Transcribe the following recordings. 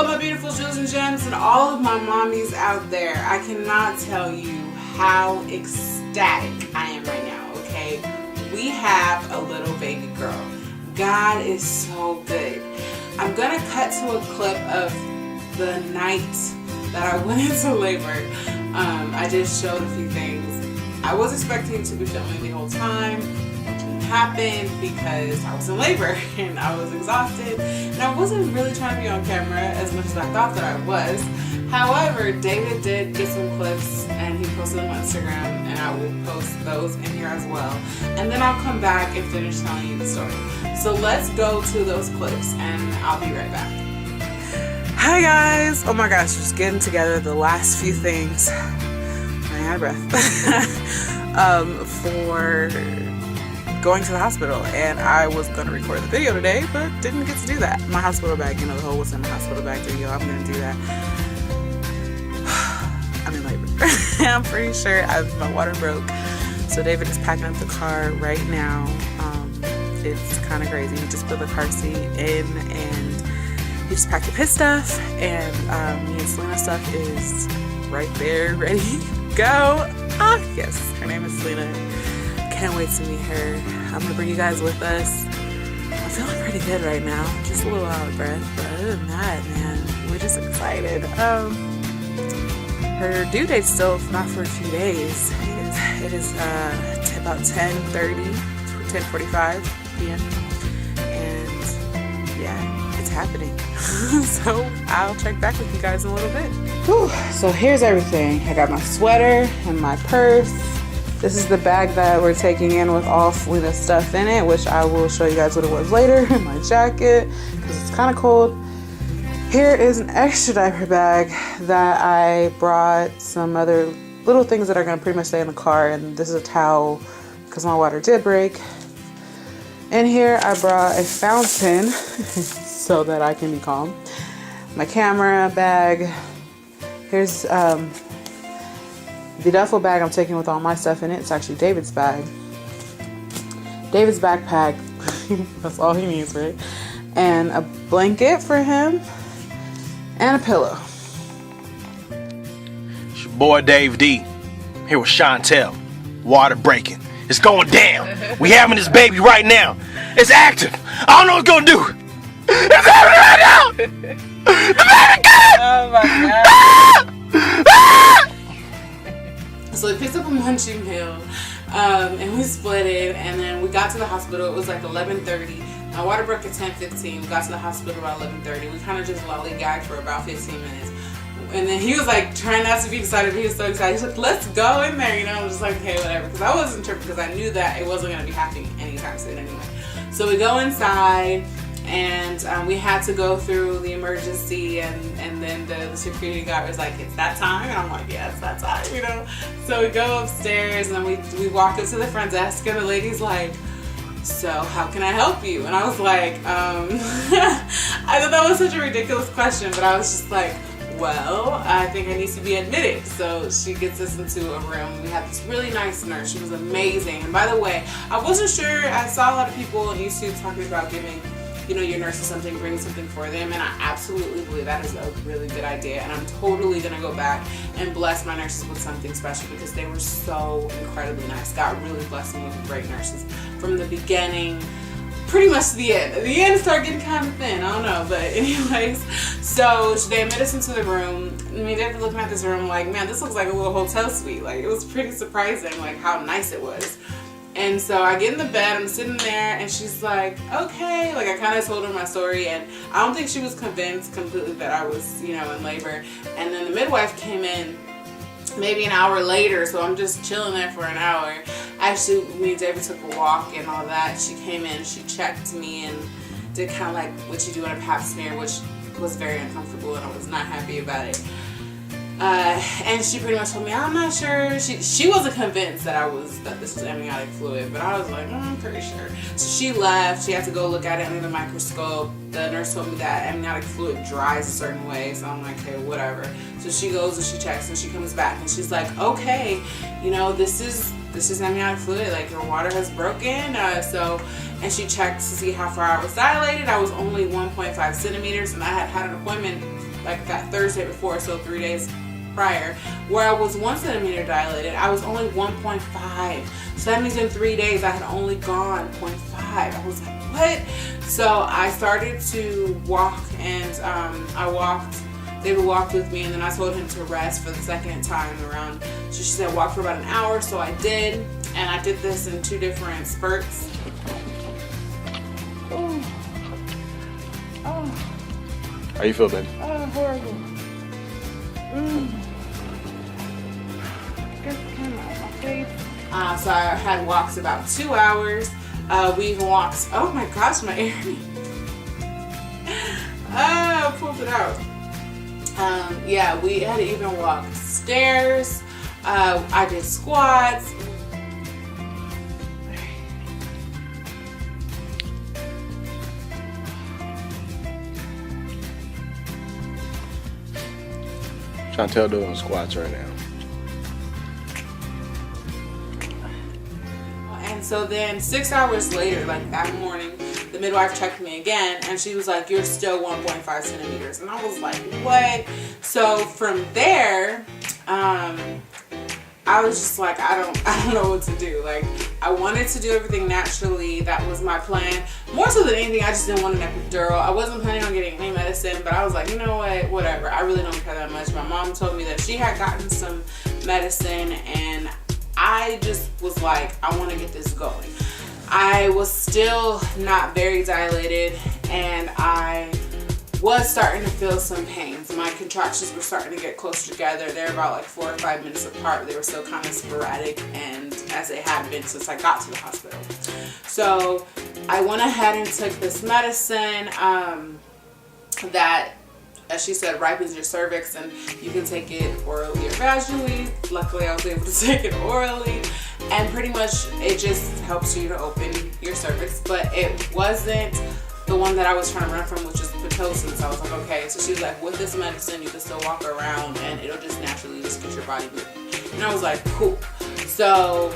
Hello, my beautiful jewels and gems and all of my mommies out there. I cannot tell you how ecstatic I am right now, okay? We have a little baby girl. God is so good. I'm gonna cut to a clip of the night that I went into labor. I just showed a few things. I was expecting to be filming the whole time. Happened because I was in labor and I was exhausted and I wasn't really trying to be on camera as much as I thought that I was. However, David did get some clips and he posted them on Instagram, and I will post those in here as well, and then I'll come back and finish telling you the story. So let's go to those clips and I'll be right back. Hi guys! Oh my gosh, just getting together the last few things. Running out of breath. For going to the hospital, and I was gonna record the video today but didn't get to do that. My hospital bag, you know, the whole what's in my hospital bag video, I'm gonna do that. I'm in labor. I'm pretty sure my water broke, so David is packing up the car right now. It's kind of crazy. He just put the car seat in and he just packed up his stuff, and me and Selena's stuff is right there ready to go. Yes, her name is Selena. Can't wait to meet her. I'm gonna bring you guys with us. I'm feeling pretty good right now. Just a little out of breath, but other than that, man, we're just excited. Her due date's still not for a few days. It is about 10:45 p.m. and yeah, it's happening. So I'll check back with you guys in a little bit. Whew. So here's everything. I got my sweater and my purse. This is the bag that we're taking in with all Selena's stuff in it, which I will show you guys what it was later. My jacket, because it's kind of cold. Here is an extra diaper bag that I brought some other little things that are going to pretty much stay in the car. And this is a towel because my water did break. And here I brought a fountain so that I can be calm. My camera bag. Here's the duffel bag I'm taking with all my stuff in it. It's actually David's bag. David's backpack. That's all he needs, right? And a blanket for him. And a pillow. It's your boy Dave D. Here with Chauntel. Water breaking. It's going down. We having this baby right now. It's active. I don't know what it's gonna do. It's happening right now. The baby good. Oh my god. So we picked up a munching pill, and we split it, and then we got to the hospital. It was like 11:30. My water broke at 10:15. We got to the hospital about 11:30. We kind of just lollygagged for about 15 minutes. And then he was like trying not to be excited, but he was so excited. He's like, let's go in there, you know. I'm just like, okay, whatever. Because I wasn't tripping because I knew that it wasn't going to be happening anytime soon anyway. So we go inside, and we had to go through the emergency, and then the security guard was like, it's that time? And I'm like, yeah, it's that time, you know. So we go upstairs, and then we walk up to the front desk, and the lady's like, so how can I help you? And I was like, I thought that was such a ridiculous question, but I was just like, well, I think I need to be admitted. So she gets us into a room. We had this really nice nurse. She was amazing. And by the way, I wasn't sure. I saw a lot of people on YouTube talking about giving, you know, your nurses something, bring something for them, and I absolutely believe that is a really good idea. And I'm totally gonna go back and bless my nurses with something special because they were so incredibly nice. God really blessed me with great nurses from the beginning pretty much to the end. The end started getting kind of thin, I don't know, but anyways, so they admit us into the room. I mean, they're looking at this room like, man, this looks like a little hotel suite. Like, it was pretty surprising, like, how nice it was. And so I get in the bed, I'm sitting there, and she's like, okay, like, I kind of told her my story, and I don't think she was convinced completely that I was, you know, in labor. And then the midwife came in maybe an hour later, so I'm just chilling there for an hour. Actually, me and David took a walk and all that. She came in, she checked me and did kind of like what you do in a pap smear, which was very uncomfortable, and I was not happy about it. And she pretty much told me, I'm not sure. She wasn't convinced that this was amniotic fluid, but I was like, I'm pretty sure. So she left. She had to go look at it under the microscope. The nurse told me that amniotic fluid dries a certain way, so I'm like, okay, whatever. So she goes and she checks and she comes back and she's like, okay, you know, this is amniotic fluid. Like, your water has broken. And she checked to see how far I was dilated. I was only 1.5 centimeters, and I had an appointment like that Thursday before, so 3 days prior, where I was 1 centimeter dilated, I was only 1.5. So that means in 3 days I had only gone 0.5. I was like, what? So I started to walk, and David walked with me, and then I told him to rest for the second time around. So she said walk for about an hour, so I did, and I did this in 2 different spurts. Oh. How you feel, baby? Oh, horrible. Get the camera out of my face. So I had walks about 2 hours. We even walked, oh my gosh, my earring. I pulled it out. Yeah, we had even walked stairs. I did squats. Chauntel doing squats right now. And so then 6 hours later, like that morning, the midwife checked me again, and she was like, you're still 1.5 centimeters. And I was like, what? So from there, I was just like, I don't know what to do. Like, I wanted to do everything naturally. That was my plan. More so than anything, I just didn't want an epidural. I wasn't planning on getting any medicine, but I was like, you know what, whatever. I really don't care that much. My mom told me that she had gotten some medicine, and I just was like, I want to get this going. I was still not very dilated, and I was starting to feel some pains. My contractions were starting to get closer together. They're about like 4 or 5 minutes apart. They were still kind of sporadic, and as they had been since I got to the hospital. So I went ahead and took this medicine that, as she said, ripens your cervix, and you can take it orally or vaginally. Luckily, I was able to take it orally, and pretty much it just helps you to open your cervix. But it wasn't the one that I was trying to run from, which is Pitocin. So I was like, okay. So she was like, with this medicine, you can still walk around, and it'll just naturally just get your body moving. And I was like, cool. So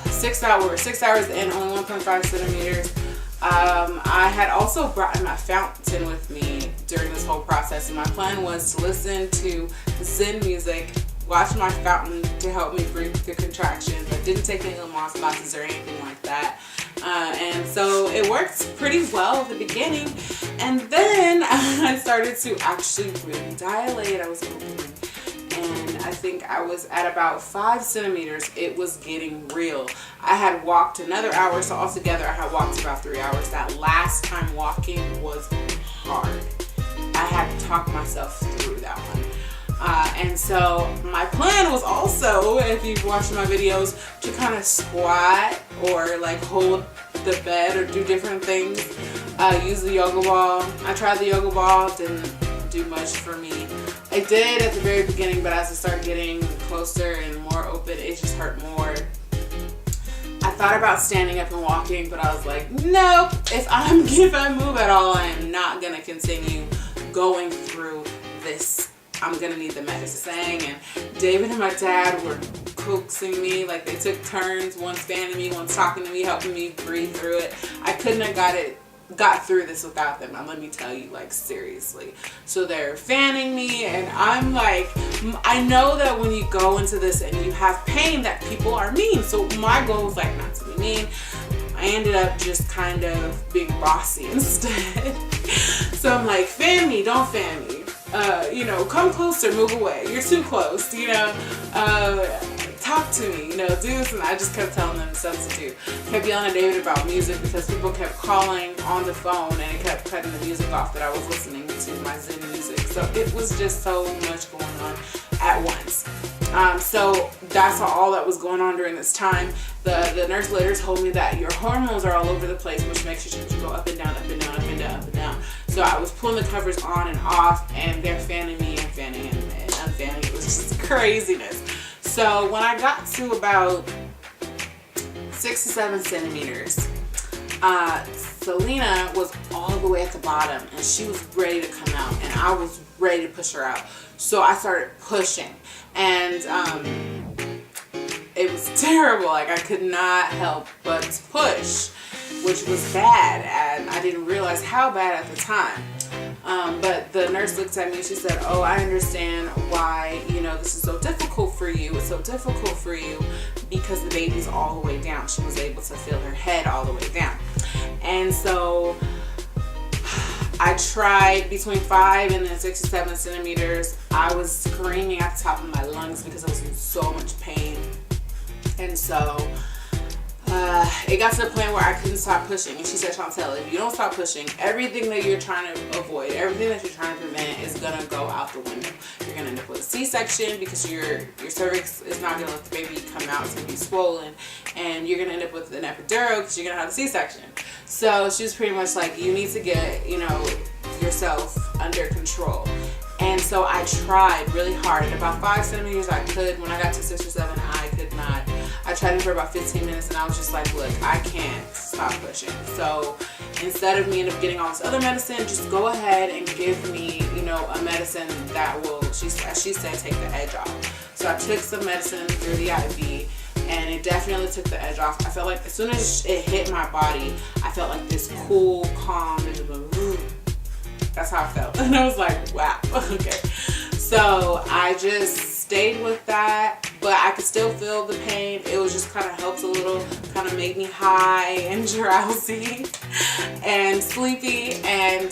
6 hours in, only 1.5 centimeters. I had also brought my fountain with me during this whole process, and my plan was to listen to Zen music, watch my fountain to help me breathe the contractions. I didn't take any Lamaze classes or anything like that. And so it worked pretty well at the beginning, and then I started to actually really dilate. I was opening, and I think I was at about 5 centimeters. It was getting real. I had walked another hour, so altogether I had walked about 3 hours. That last time walking was hard. I had to talk myself through that one. And so my plan was also, if you've watched my videos, to kind of squat or like hold the bed or do different things. Use the yoga ball. I tried the yoga ball, didn't do much for me. I did at the very beginning, but as I started getting closer and more open, it just hurt more. I thought about standing up and walking, but I was like, nope. If I move at all, I am not gonna continue going through this. I'm gonna need the medicine. And David and my dad were coaxing me, like they took turns, one fanning me, one talking to me, helping me breathe through it. I couldn't have got through this without them. And let me tell you, like, seriously. So they're fanning me, and I'm like, I know that when you go into this and you have pain, that people are mean. So my goal was like not to be mean. I ended up just kind of being bossy instead. So I'm like, fan me, don't fan me. You know, come closer, move away. You're too close, you know. Talk to me, you know, do this. And I just kept telling them stuff to do. Kept yelling at David about music because people kept calling on the phone, and it kept cutting the music off that I was listening to, my Zen music. So it was just so much going on at once. So that's all that was going on during this time. The nurse later told me that your hormones are all over the place, which makes you go up and down, up and down, up and down, up and down. So I was pulling the covers on and off, and they're fanning me and fanning and unfanning. It was just craziness. So when I got to about 6 to 7 centimeters, Selena was all the way at the bottom, and she was ready to come out, and I was ready to push her out. So I started pushing, and it was terrible. Like, I could not help but push, which was bad, and I didn't realize how bad at the time. But the nurse looked at me, she said, oh, I understand why, you know, this is so difficult for you. It's so difficult for you because the baby's all the way down. She was able to feel her head all the way down. And so I tried between 5 and then 6 to 7 centimeters. I was screaming at the top of my lungs because I was in so much pain. And so it got to the point where I couldn't stop pushing. And she said, Chauntel, if you don't stop pushing, everything that you're trying to avoid, everything that you're trying to prevent is going to go out the window. You're going to end up with a C-section because your cervix is not going to let the baby come out. It's going to be swollen. And you're going to end up with an epidural because you're going to have a C-section. So she was pretty much like, you need to get, you know, yourself under control. And so I tried really hard. At about 5 centimeters I could. When I got to 6 or 7, I could not. I tried it for about 15 minutes and I was just like, look, I can't stop pushing. So instead of me end up getting all this other medicine, just go ahead and give me, you know, a medicine that will, as she said, take the edge off. So I took some medicine through the IV and it definitely took the edge off. I felt like as soon as it hit my body, I felt like this cool, calm, that's how I felt. And I was like, wow, okay. So I just stayed with that, but I could still feel the pain. It was just kind of helped a little, kind of made me high and drowsy and sleepy. And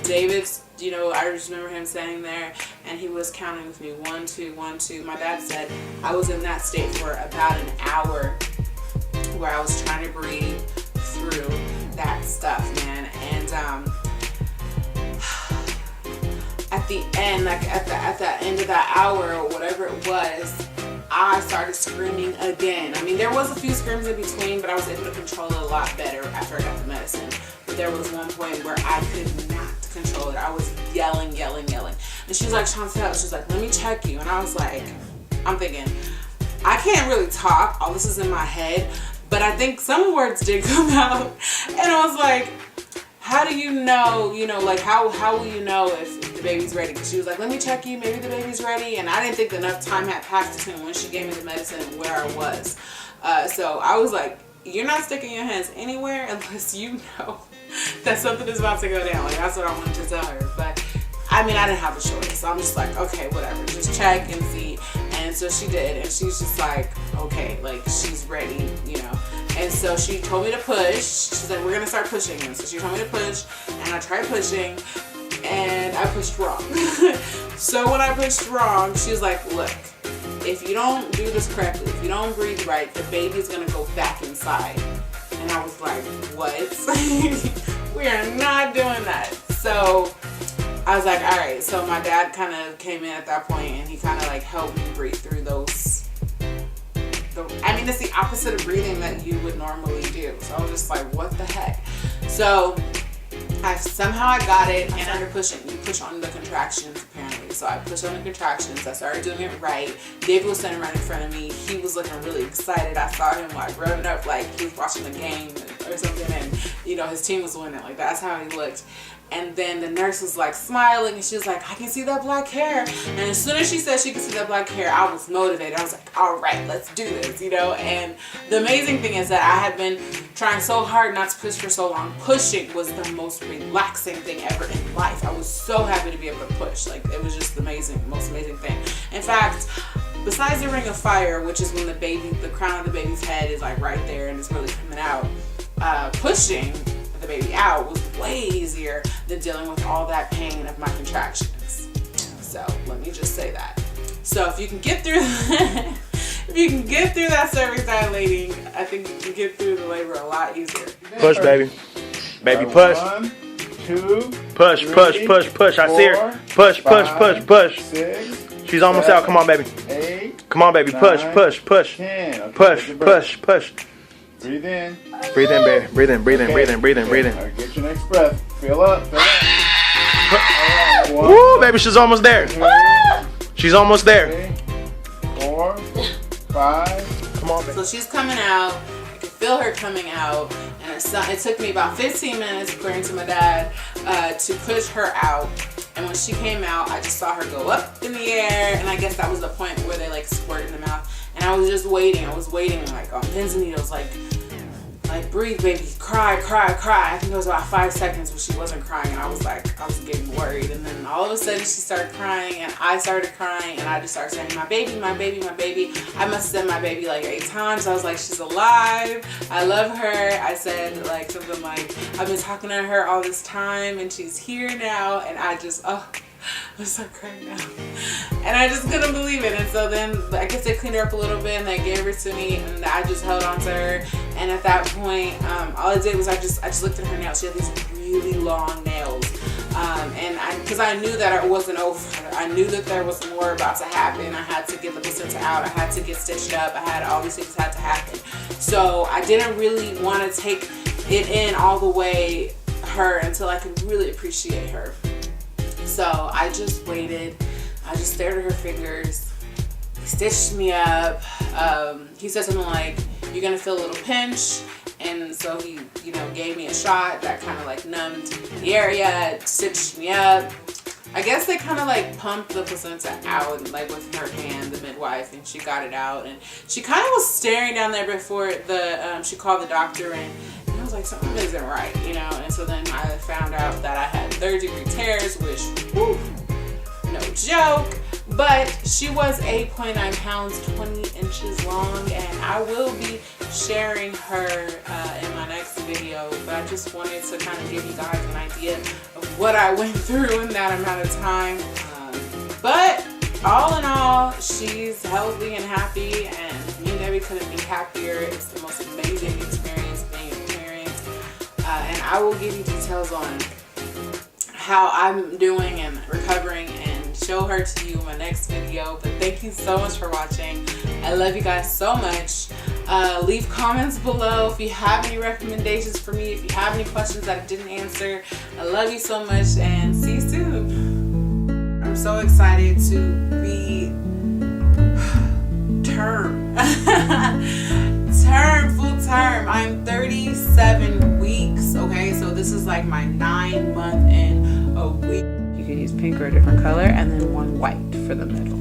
David's, you know, I just remember him standing there and he was counting with me, 1, 2, 1, 2. My dad said I was in that state for about an hour where I was trying to breathe through that stuff, man. And at the end, like at the end of that hour or whatever it was, I started screaming again. I mean, there was a few screams in between, but I was able to control it a lot better after I got the medicine. But there was one point where I could not control it. I was yelling. And she was like, Chauntel, she's like, let me check you. And I was like, I'm thinking, I can't really talk. All this is in my head. But I think some words did come out. And I was like, how do you know, like how will you know if the baby's ready? Because she was like, let me check you, maybe the baby's ready. And I didn't think enough time had passed between when she gave me the medicine and where I was. So I was like, you're not sticking your hands anywhere unless you know that something is about to go down. Like, that's what I wanted to tell her. But I mean, I didn't have a choice. So I'm just like, okay, whatever, just check and see. And so she did, and she's just like, okay, like she's ready, And so she told me to push. She said, we're gonna start pushing. And so she told me to push, and I tried pushing, and I pushed wrong. So when I pushed wrong, she was like, look, if you don't do this correctly, if you don't breathe right, the baby's gonna go back inside. And I was like, what? We are not doing that. So I was like, all right. So my dad kind of came in at that point, and he kind of like helped me breathe through those. I mean, it's the opposite of breathing that you would normally do. So I was just like, what the heck? So somehow I got it, and I started pushing. You push on the contractions, apparently. So I pushed on the contractions. I started doing it right. David was standing right in front of me. He was looking really excited. I saw him like revving up like he was watching the game or something, and his team was winning. Like, that's how he looked. And then the nurse was like smiling, and she was like, I can see that black hair. And as soon as she said she could see that black hair, I was motivated. I was like, all right, let's do this, And the amazing thing is that I had been trying so hard not to push for so long. Pushing was the most relaxing thing ever in life. I was so happy to be able to push. Like, it was just amazing, most amazing thing. In fact, besides the ring of fire, which is when the crown of the baby's head is like right there and it's really coming out, pushing the baby out was way easier than dealing with all that pain of my contractions. So let me just say that. So if you can get through that cervix dilating, I think you can get through the labor a lot easier. Push, baby. Baby, push. 1, 2, push, 3, push, push, push. I see her. Push, push, push, push. 6, She's almost 7, out. Come on, baby. 8, Come on, baby. Push, 9, push, push. 10. Okay, Push, push, push. Breathe in. Breathe in, baby. Breathe in, breathe in, breathe in, breathe in, breathe in. All right, get your next breath. Fill up, fill up. All right, 1, Woo, baby, she's almost there. 2, She's almost there. 3, 4, 5. Come on, baby. So she's coming out. I could feel her coming out, and it took me about 15 minutes, according to my dad, to push her out. And when she came out, I just saw her go up in the air, and I guess that was the point where they like squirt in the mouth. And I was just waiting. I was waiting like on pins and needles, like like, breathe, baby, cry, cry, cry. I think it was about 5 seconds where she wasn't crying, and I was getting worried. And then all of a sudden she started crying, and I started crying, and I just started saying, my baby, my baby, my baby. I must have said my baby like 8 times. I was like, she's alive. I love her. I said like something like, I've been talking to her all this time, and she's here now. And I just, I'm so crying now. And I just couldn't believe it. And so then I guess they cleaned her up a little bit and they gave her to me, and I just held on to her. And at that point, all I did was I just looked at her nails. She had these really long nails. Because I knew that it wasn't over. I knew that there was more about to happen. I had to get the placenta out. I had to get stitched up. All these things had to happen. So I didn't really want to take it in all the way her until I could really appreciate her. So I just waited. I just stared at her fingers. He stitched me up. He said something like, you're gonna feel a little pinch. And so he, gave me a shot that kind of like numbed the area, stitched me up. I guess they kind of like pumped the placenta out, like with her hand, the midwife, and she got it out. And she kind of was staring down there before she called the doctor, and I was like, something isn't right, And so then I found out that I had 3rd-degree tears, which, whew, no joke. But she was 8.9 pounds, 20 inches long, and I will be sharing her in my next video. But I just wanted to kind of give you guys an idea of what I went through in that amount of time. But all in all, she's healthy and happy, and me and Debbie couldn't be happier. It's the most amazing experience being a parent. And I will give you details on how I'm doing and recovering and show her to you in my next video. But thank you so much for watching. I love you guys so much. Leave comments below if you have any recommendations for me, if you have any questions that I didn't answer. I love you so much, and see you soon. I'm so excited to be full term. I'm 37 weeks, okay? So this is like my 9 month and a week. You can use pink or a different color, and then one white for the middle.